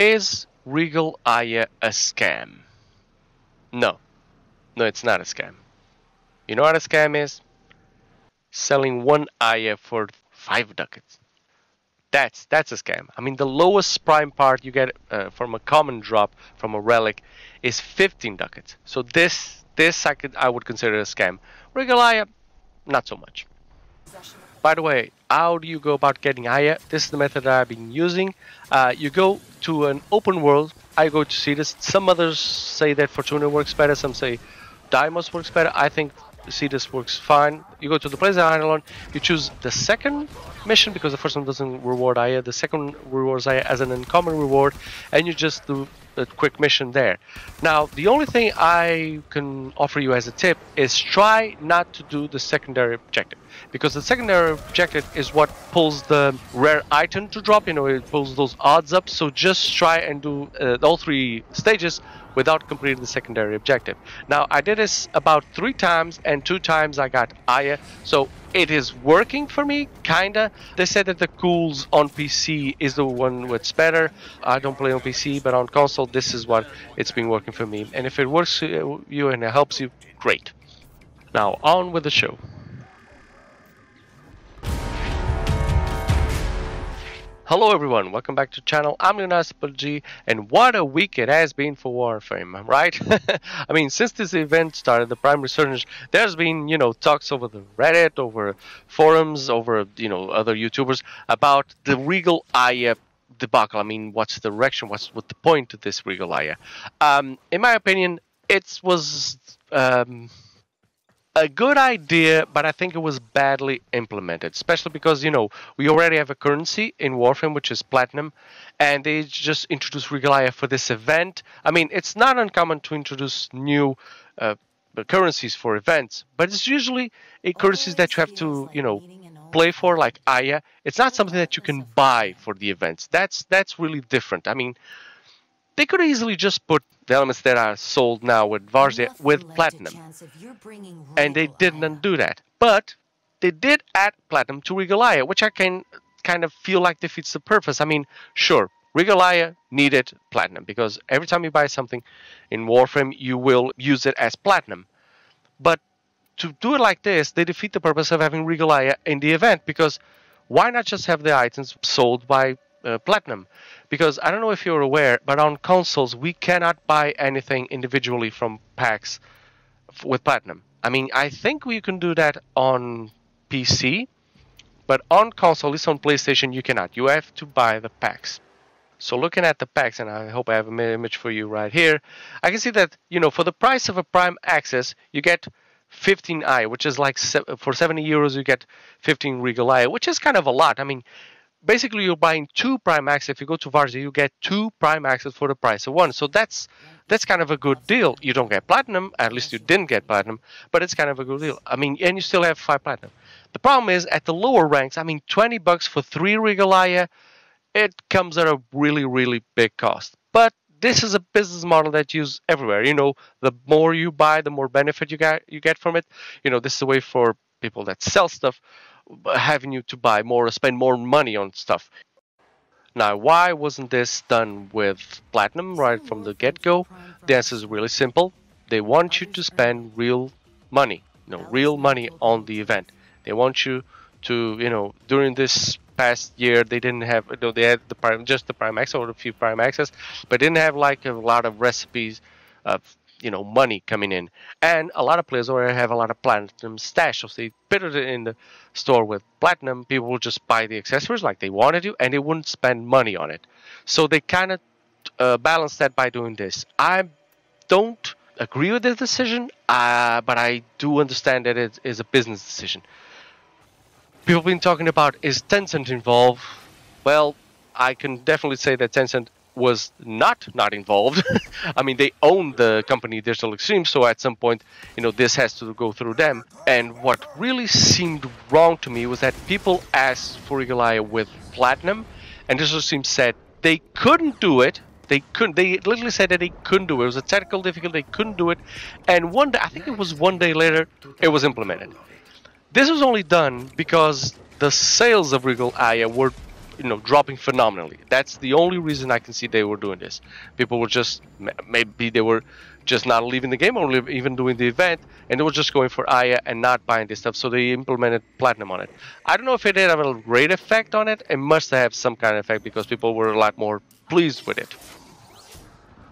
Is Regal Aya a scam? No. No, it's not a scam. You know what a scam is? Selling one Aya for 5 ducats. That's a scam. I mean, the lowest prime part you get from a common drop from a relic is 15 ducats. So this I would consider a scam. Regal Aya, not so much. By the way, how do you go about getting Aya? This is the method that I've been using. You go to an open world. I go to Cetus. Some others say that Fortuna works better. Some say Deimos works better. I think Cetus works fine. You go to the place island. You choose the second mission because the first one doesn't reward Aya. The second rewards Aya as an uncommon reward, and you just do a quick mission there. Now, the only thing I can offer you as a tip is try not to do the secondary objective, because the secondary objective is what pulls the rare item to drop. You know, it pulls those odds up. So just try and do all 3 stages without completing the secondary objective. Now, I did this about 3 times, and 2 times I got Aya, so it is working for me, kinda. They said that the cools on PC is the one that's better. I don't play on PC, but on console, this is what it's been working for me. And if it works for you and it helps you, great. Now, on with the show. Hello everyone, welcome back to the channel. I'm G, and what a week it has been for Warframe, right? I mean, since this event started, the Prime Resurgence, there's been, you know, talks over the Reddit, over forums, over, you know, other YouTubers about the Regal Aya debacle. I mean, what's the direction, what's the point of this Regal Aya? In my opinion, it was a good idea, but I think it was badly implemented, especially because, you know, we already have a currency in Warframe, which is platinum, and they just introduced Regal Aya for this event. I mean, it's not uncommon to introduce new currencies for events, but it's usually currencies that you have to, you know, play for, like Aya. It's not something that you can buy for the events. That's really different. I mean, they could easily just put the elements that are sold now with Varzia with platinum, and they didn't do that. But they did add platinum to Regal Aya, which I can kind of feel like defeats the purpose. I mean, sure, Regal Aya needed platinum because every time you buy something in Warframe, you will use it as platinum. But to do it like this, they defeat the purpose of having Regal Aya in the event, because why not just have the items sold by platinum? Because I don't know if you're aware, but on consoles we cannot buy anything individually from packs with platinum. I mean, I think we can do that on PC, but on console, at least on PlayStation, you cannot. You have to buy the packs. So looking at the packs, and I hope I have an image for you right here, I can see that, you know, for the price of a Prime Access, you get 15 Aya, which is like for 70 euros you get 15 Regal Aya, which is kind of a lot. I mean, basically you're buying 2 Prime Access. If you go to Varzia, you get 2 Prime Access for the price of 1. So that's kind of a good deal. You don't get platinum, at least you didn't get platinum, but it's kind of a good deal. I mean, and you still have 5 platinum. The problem is at the lower ranks, I mean, 20 bucks for 3 Regal Aya, it comes at a really, really big cost. But this is a business model that's used everywhere. You know, the more you buy, the more benefit you get from it. You know, this is a way for people that sell stuff having you to buy more or spend more money on stuff. Now, why wasn't this done with platinum right from the get-go? The answer is really simple. They want you to spend real money, you know, real money on the event. They want you to, you know, during this past year they didn't have, you know, they had the Prime, just the Prime Access or a few Prime Access, but didn't have like a lot of recipes of, you know, money coming in, and a lot of players already have a lot of platinum stash. So if they put it in the store with platinum, people will just buy the accessories like they wanted to, and they wouldn't spend money on it. So they kind of balance that by doing this. I don't agree with this decision, but I do understand that it is a business decision. People have been talking about, is Tencent involved? Well, I can definitely say that Tencent was not involved. I mean, they own the company Digital Extreme, so at some point, you know, this has to go through them. And what really seemed wrong to me was that people asked for Regal Aya with platinum, and Digital Extreme said they couldn't do it. They literally said that they couldn't do it. It was a technical difficulty, they couldn't do it. And one day, I think it was one day later, it was implemented. This was only done because the sales of Regal Aya were dropping phenomenally. That's the only reason I can see they were doing this. People were just, maybe they were just not leaving the game or even doing the event, and they were just going for Aya and not buying this stuff, so they implemented Platinum on it. I don't know if it did have a great effect on it. It must have some kind of effect because people were a lot more pleased with it.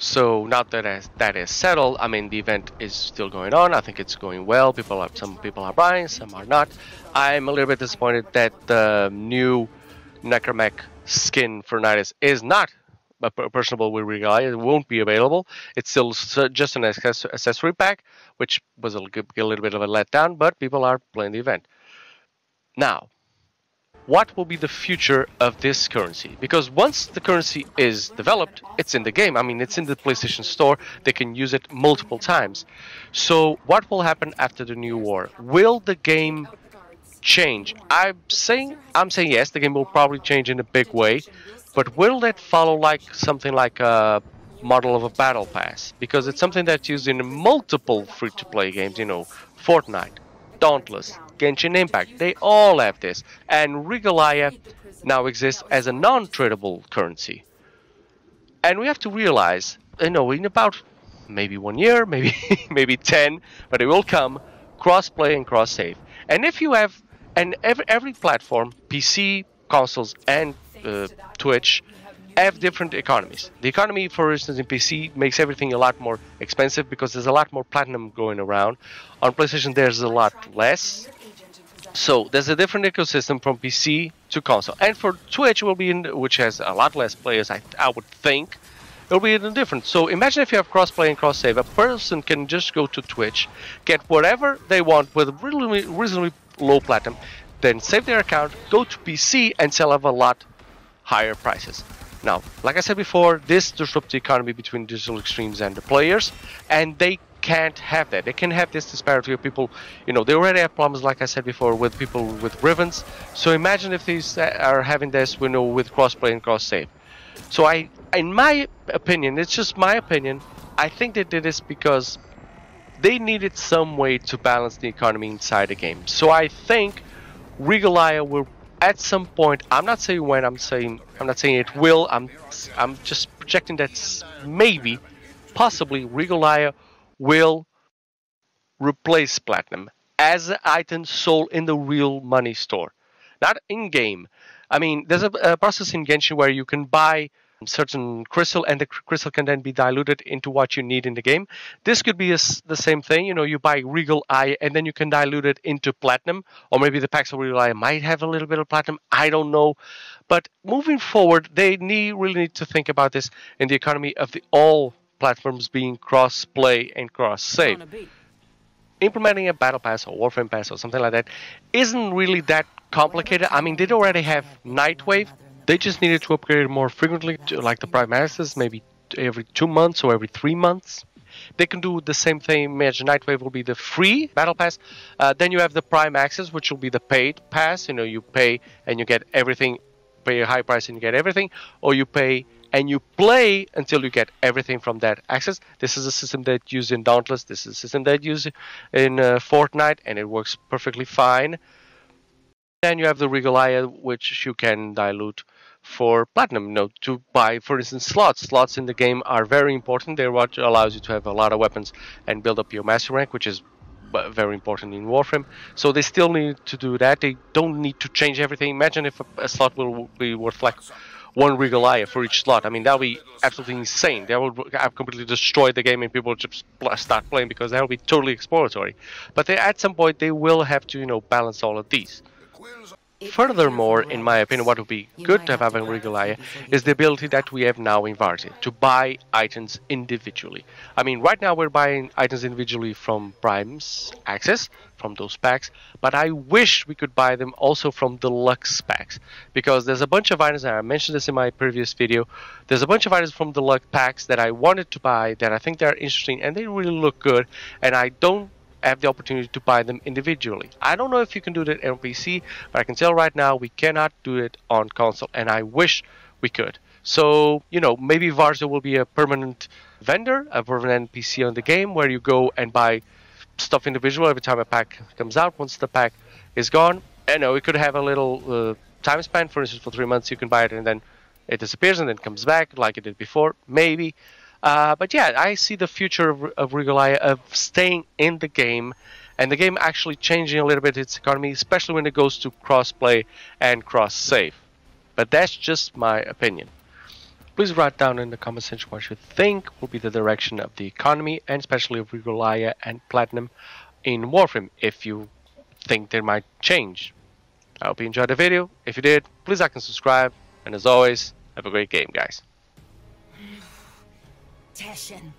So now that is settled, I mean, the event is still going on. I think it's going well. Some people are buying, some are not. I'm a little bit disappointed that the new Necromech skin for Nidus is not personable with Regal Aya. It won't be available. It's still just an accessory pack, which was a little bit of a letdown, but people are playing the event. Now, what will be the future of this currency? Because once the currency is developed, it's in the game. I mean, it's in the PlayStation Store. They can use it multiple times. So what will happen after the new war? Will the game change? I'm saying yes, the game will probably change in a big way. But will that follow like something like a model of a battle pass? Because it's something that's used in multiple free-to-play games, Fortnite, Dauntless, Genshin Impact, they all have this. And Regal Aya now exists as a non-tradable currency. And we have to realize, in about maybe 1 year, maybe 10, but it will come, crossplay and cross-save. And if you have, and every platform, PC, consoles, and Twitch, have different economies. The economy, for instance, in PC makes everything a lot more expensive because there's a lot more platinum going around. On PlayStation, there's a lot less. So there's a different ecosystem from PC to console. And for Twitch, will be which has a lot less players, I would think, it'll be different. So imagine if you have crossplay and cross-save. A person can just go to Twitch, get whatever they want with reasonably low platinum, then save their account, go to PC, and sell at a lot higher prices. Now, like I said before, this disrupts the economy between digital extremes and the players, and they can't have that. They can have this disparity of people, they already have problems, like I said before, with people with ribbons. So imagine if these are having this, with crossplay and cross-save. So in my opinion, it's just my opinion, I think they did this because they needed some way to balance the economy inside the game. So I think Regal Aya will, at some point, I'm not saying when, I'm not saying it will, I'm just projecting that maybe, possibly, Regal Aya will replace Platinum as an item sold in the real money store, not in-game. I mean, there's a process in Genshin where you can buy certain crystal, and the crystal can then be diluted into what you need in the game. This could be the same thing. You buy Regal Eye and then you can dilute it into platinum, or maybe the packs of Regal Eye might have a little bit of platinum. I don't know, but moving forward, they really need to think about this in the economy of all platforms being cross-play and cross-save. Implementing a battle pass or Warframe pass or something like that isn't really that complicated. I mean, they already have Nightwave. They just needed to upgrade it more frequently, like the Prime Access, maybe every 2 months or every 3 months. They can do the same thing. Imagine Nightwave will be the free battle pass. Then you have the Prime Access, which will be the paid pass. You pay and you get everything, pay a high price and you get everything, or you pay and you play until you get everything from that access. This is a system that used in Dauntless. This is a system that used in Fortnite, and it works perfectly fine. Then you have the Regal Aya, which you can dilute for platinum, to buy, for instance, slots. Slots in the game are very important. They're what allows you to have a lot of weapons and build up your master rank, which is very important in Warframe. So they still need to do that. They don't need to change everything. Imagine if a slot will be worth like 1 Regal Aya for each slot. I mean, that would be absolutely insane. That would have completely destroyed the game and people would just start playing because that would be totally exploratory. But at some point, they will have to, balance all of these. Furthermore, in my opinion, what would be good to have in Regal Aya is the ability that we have now in Varsity to buy items individually. I mean, right now we're buying items individually from Prime's Access, from those packs, but I wish we could buy them also from Deluxe packs, because there's a bunch of items, and I mentioned this in my previous video, there's a bunch of items from Deluxe packs that I wanted to buy that I think they're interesting and they really look good, and I don't have the opportunity to buy them individually. I don't know if you can do that on PC, but I can tell right now we cannot do it on console, and I wish we could. So, maybe Varzo will be a permanent vendor, a permanent PC on the game, where you go and buy stuff individual every time a pack comes out. Once the pack is gone, we could have a little time span. For instance, for 3 months you can buy it and then it disappears and then comes back like it did before, maybe. But yeah, I see the future of Regal Aya of staying in the game, and the game actually changing a little bit its economy, especially when it goes to crossplay and cross-save. But that's just my opinion. Please write down in the comment section what you think will be the direction of the economy, and especially of Regal Aya and Platinum in Warframe, if you think they might change. I hope you enjoyed the video. If you did, please like and subscribe. And as always, have a great game, guys. Teshin,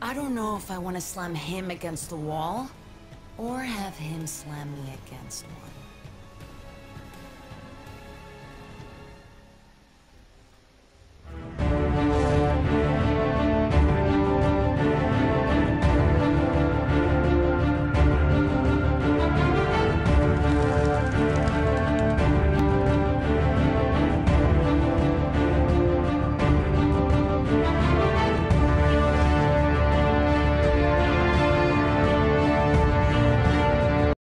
I don't know if I want to slam him against the wall, or have him slam me against one.